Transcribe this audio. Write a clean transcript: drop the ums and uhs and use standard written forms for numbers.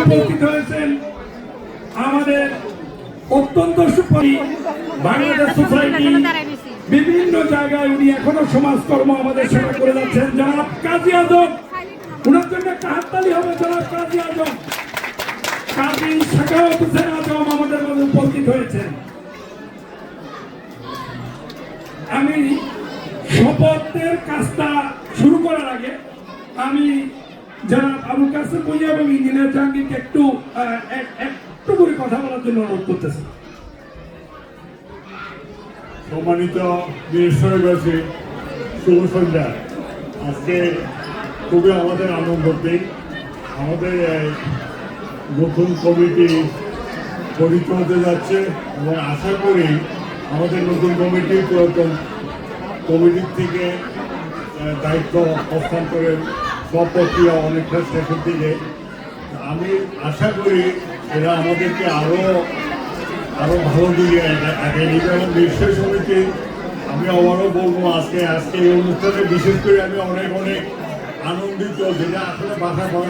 উপস্থিত হয়েছেন আমাদের অত্যন্ত সুপরি বাংলাদেশ সোসাইটি বিভিন্ন জায়গায় উনি এখনো সমাজকর্ম আমাদের সেবা করে যাচ্ছেন। জনাব কাজী আজম, উনার জন্য একটা হাততালি হবে। জনাব কাজী আজম, কাজী সাখাওয়াত হোসেন আজম আমাদের মাঝে উপস্থিত হয়েছেন। আমি শপথের কাজটা শুরু করার আগে আমি জনাব আবুল কাসেম ভূঁইয়া এবং ইঞ্জিনিয়ার জাহাঙ্গীরকে একটু করে কথা বলার জন্য অনুরোধ করতেছি। সম্মানিত বিশ্ববাসী, শুভ সন্ধ্যা। আজকে খুবই আমাদের আনন্দ দিন। আমাদের নতুন কমিটি গঠিত হতে যাচ্ছে এবং আশা করি আমাদের নতুন কমিটি পুরাতন কমিটির থেকে দায়িত্ব হস্তান্তরের সব প্রক্রিয়া অনেকটা শেষের দিকে। আমি আশা করি এরা আমাদেরকে আরও ভালো দিকে আগে নিবে এবং বিশ্ব সমিতি আমি আবারও বলবো আজকে এই অনুষ্ঠানে বিশেষ করে আমি অনেক আনন্দিত, যেটা আসলে বাসা